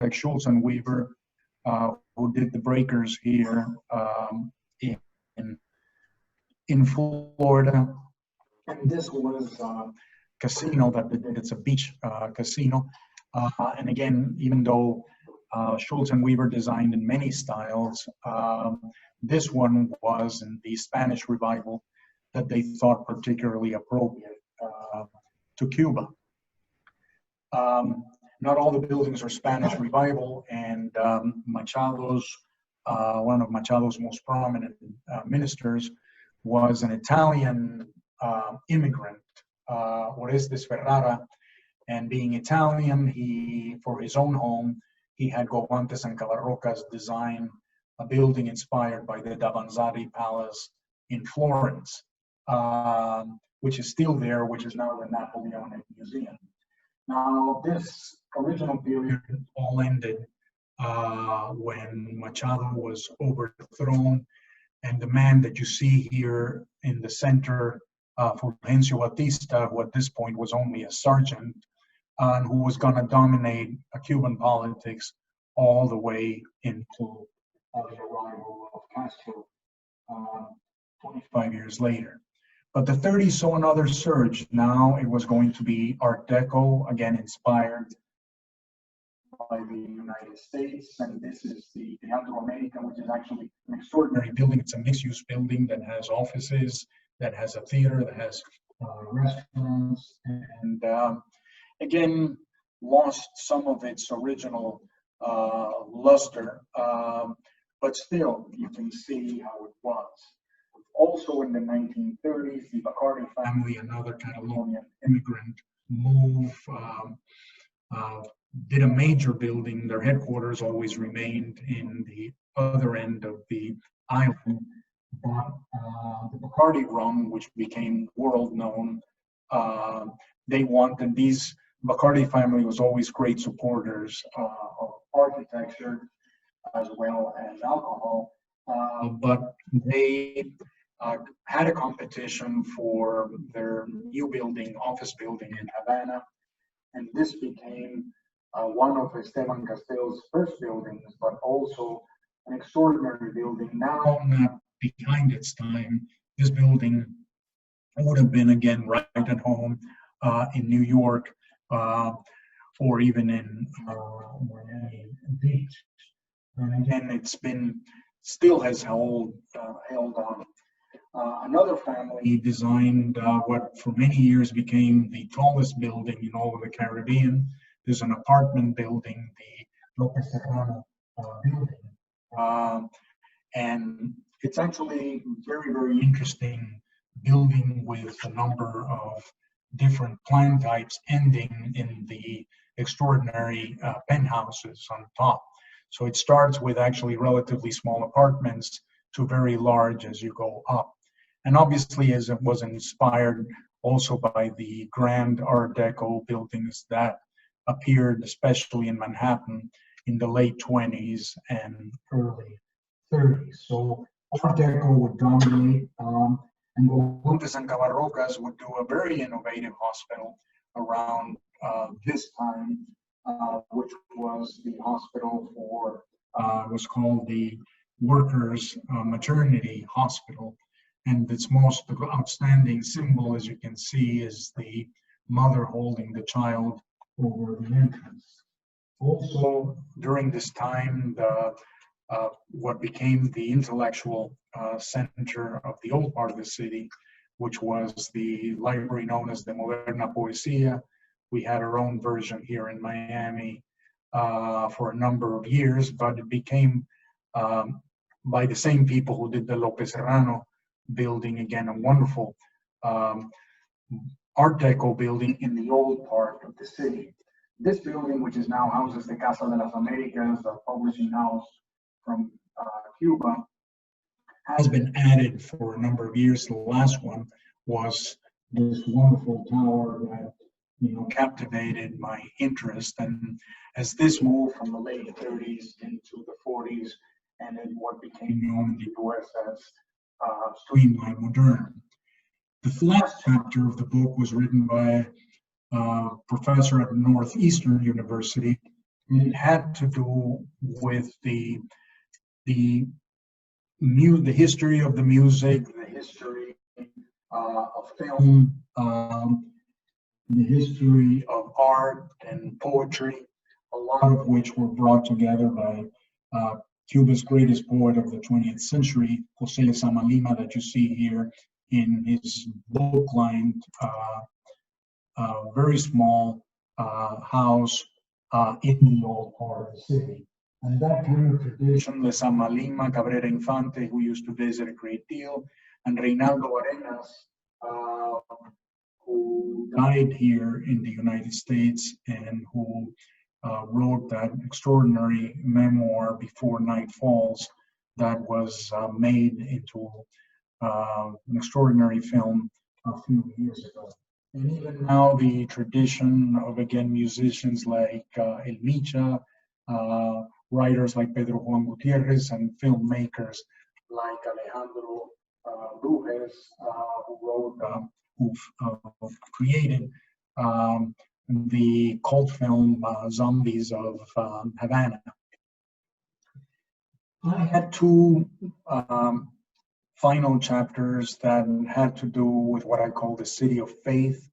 architect Schultz and Weaver, who did the breakers here in Florida. And this was a casino that they did. It's a beach casino. And again, even though Schultz and Weaver designed in many styles, this one was in the Spanish Revival that they thought particularly appropriate to Cuba. Not all the buildings are Spanish Revival, and Machado's, one of Machado's most prominent ministers, was an Italian immigrant, Orestes Ferrara, and being Italian, he, for his own home, he had Guantes and Cavarrocas design a building inspired by the Davanzati Palace in Florence, which is still there, which is now the Napoleonic Museum. Now, this original period all ended when Machado was overthrown, and the man that you see here in the center, Fulgencio Batista, who at this point was only a sergeant, and who was going to dominate Cuban politics all the way into the arrival of Castro 25 years later. But the 30s saw another surge. Now it was going to be Art Deco, again inspired by the United States. And this is the Teatro America, which is actually an extraordinary building. It's a mixed-use building that has offices, that has a theater, that has restaurants, and again, lost some of its original luster, but still, you can see how it was. Also in the 1930s, the Bacardi family, another Catalonian immigrant, did a major building. Their headquarters always remained in the other end of the island, but the Bacardi rum, which became world known, they wanted these. Bacardi family was always great supporters of architecture as well as alcohol, but they had a competition for their new building, office building in Havana, and this became one of Esteban Castell's first buildings, but also an extraordinary building. Now not behind its time, this building would have been again right at home in New York, or even in Miami Beach. And again, it's been, still has held on. Another family designed what for many years became the tallest building in all of the Caribbean. There's an apartment building, the Lopez Serrano building. And it's actually very, very interesting building with a number of different plan types ending in the extraordinary penthouses on top. So it starts with actually relatively small apartments to very large as you go up. And obviously, as it was inspired also by the grand Art Deco buildings that appeared, especially in Manhattan, in the late 20s and early 30s. So Art Deco would dominate, and Guantes and Cavarrocas would do a very innovative hospital around this time, which was the hospital for, was called the Workers' Maternity Hospital. And its most outstanding symbol, as you can see, is the mother holding the child over the entrance. Also, during this time, what became the intellectual center of the old part of the city, which was the library known as the Moderna Poesia. We had our own version here in Miami for a number of years, but it became by the same people who did the Lopez Serrano building, again, a wonderful Art Deco building in the old part of the city. This building, which is now houses the Casa de las Americas, the publishing house from Cuba, has been added for a number of years. The last one was this wonderful tower that, you know, captivated my interest. And as this moved from the late 30s into the 40s, and in what became known in the US as streamlined modern. The last chapter of the book was written by a professor at Northeastern University It had to do with the history of the music, the history of film, the history of art and poetry, a lot of which were brought together by Cuba's greatest poet of the 20th century, José Lezama Lima, that you see here in his book-lined, very small house in the old part of the city. And that kind of tradition, Lezama Lima, Cabrera Infante, who used to visit a great deal, and Reinaldo Arenas, who died here in the United States and who wrote that extraordinary memoir, Before Night Falls, that was made into an extraordinary film a few years ago. And even now, the tradition of, again, musicians like El Micha, writers like Pedro Juan Gutierrez, and filmmakers like Alejandro Brujes, who created the cult film Zombies of Havana. I had two final chapters that had to do with what I call the city of faith,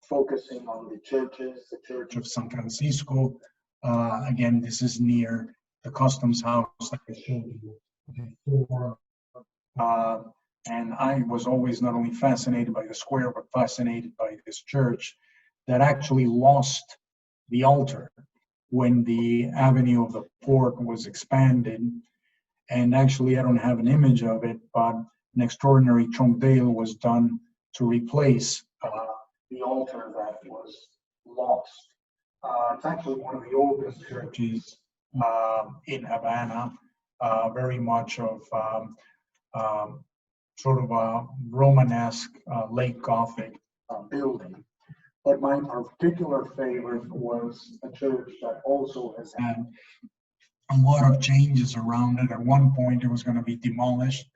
focusing on the churches, the Church of San Francisco. Again, this is near the Customs House that I showed you before. And I was always not only fascinated by the square, but fascinated by this church that actually lost the altar when the Avenue of the Port was expanded. And actually, I don't have an image of it, but an extraordinary trompe-l'oeil was done to replace the altar that was lost. It's actually one of the oldest churches in Havana, very much of sort of a Romanesque late Gothic building. But my particular favorite was a church that also has had a lot of changes around it. At one point, it was going to be demolished.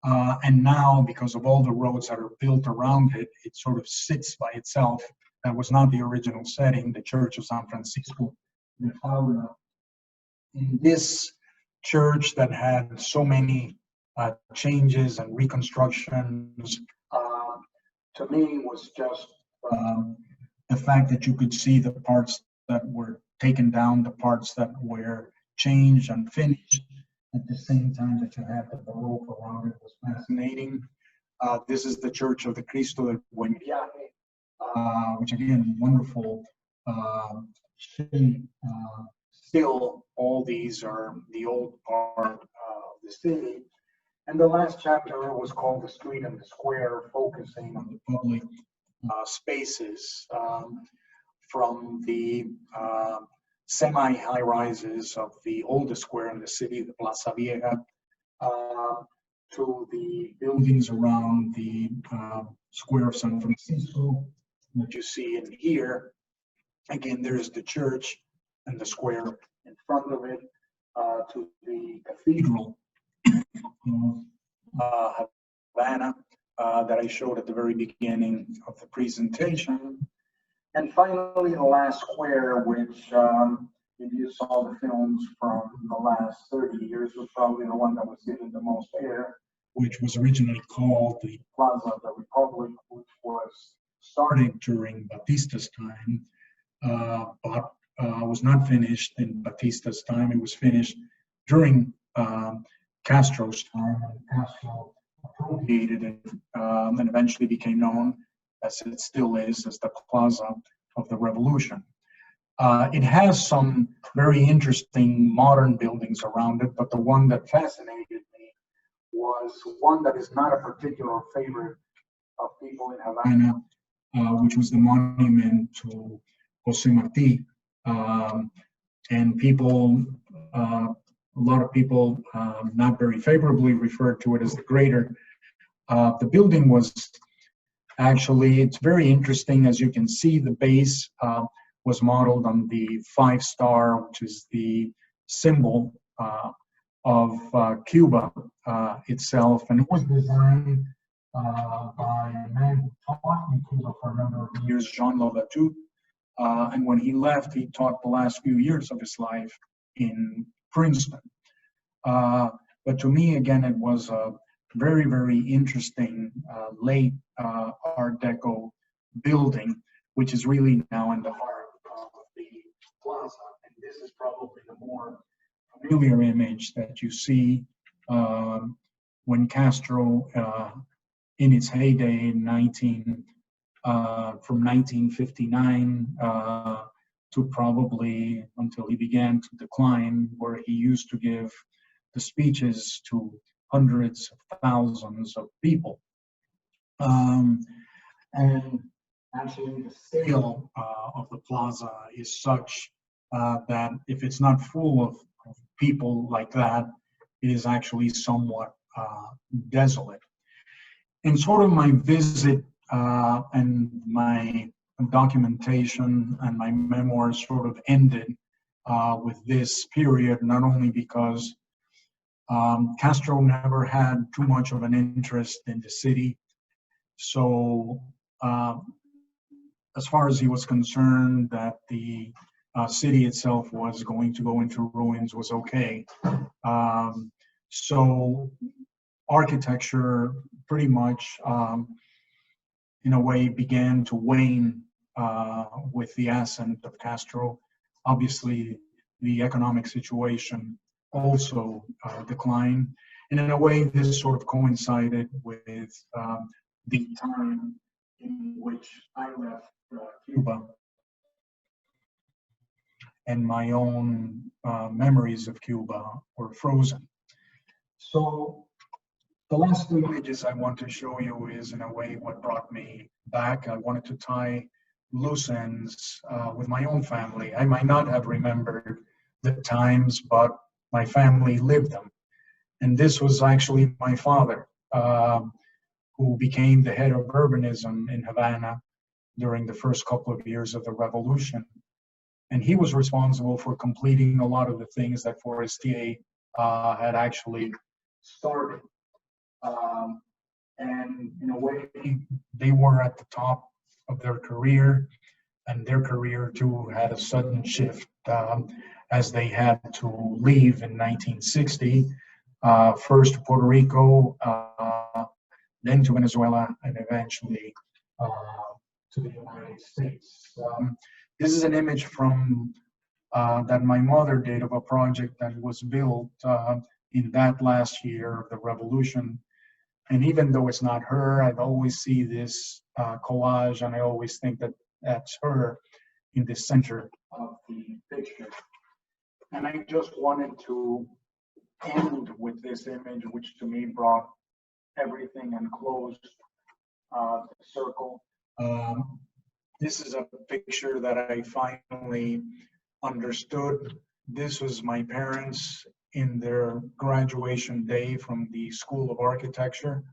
And now, because of all the roads that are built around it, it sort of sits by itself. That was not the original setting, the Church of San Francisco de Paula. In this church that had so many changes and reconstructions, to me was just the fact that you could see the parts that were taken down, the parts that were changed and finished, at the same time that you had the Baroque around it was fascinating. This is the Church of the Cristo del Buen Viaje, which again, wonderful shape. Still, all these are the old part of the city. And the last chapter was called The Street and the Square, focusing on the public spaces, from the semi-high rises of the oldest square in the city, the Plaza Vieja, to the buildings around the square of San Francisco that you see in here. Again, there's the church and the square in front of it, to the cathedral of Havana that I showed at the very beginning of the presentation. And finally, the last square, which if you saw the films from the last 30 years, was probably the one that was given the most air, which was originally called the Plaza of the Republic, which was started during Batista's time, but was not finished in Batista's time. It was finished during Castro's time, and Castro appropriated it and eventually became known, as it still is, as the Plaza of the Revolution. It has some very interesting modern buildings around it, but the one that fascinated me was one that is not a particular favorite of people in Havana, which was the monument to Jose Marti. And people, a lot of people not very favorably referred to it as the Greater. The building was actually, it's very interesting. As you can see, the base was modeled on the 5-star, which is the symbol of Cuba itself. And it was designed by a man who taught in Cuba for a number of years, Jean Lovatou. And when he left, he taught the last few years of his life in Princeton. But to me, again, it was a very, very interesting late Art Deco building, which is really now in the heart of the plaza. And this is probably the more familiar image that you see when Castro, in its heyday in from 1959 to probably until he began to decline, where he used to give the speeches to hundreds of thousands of people. And actually the scale of the plaza is such that if it's not full of people like that, it is actually somewhat desolate. And sort of my visit and my documentation and my memoirs sort of ended with this period, not only because Castro never had too much of an interest in the city. So as far as he was concerned, that the city itself was going to go into ruins was okay. So architecture pretty much, in a way, began to wane with the ascent of Castro. Obviously, the economic situation also declined. And in a way, this sort of coincided with the time in which I left Cuba, and my own memories of Cuba were frozen. So the last two images I want to show you is, in a way, what brought me back. I wanted to tie loose ends with my own family. I might not have remembered the times, but my family lived them. And this was actually my father, who became the head of urbanism in Havana during the first couple of years of the revolution. And he was responsible for completing a lot of the things that Forestier had actually started. And in a way, they were at the top of their career, and their career too had a sudden shift as they had to leave in 1960, first to Puerto Rico, then to Venezuela, and eventually to the United States. This is an image from that my mother did of a project that was built in that last year of the revolution. And even though it's not her, I always see this collage, and I always think that that's her in the center of the picture. And I just wanted to end with this image, which to me brought everything and closed the circle. This is a picture that I finally understood. This was my parents in their graduation day from the School of Architecture.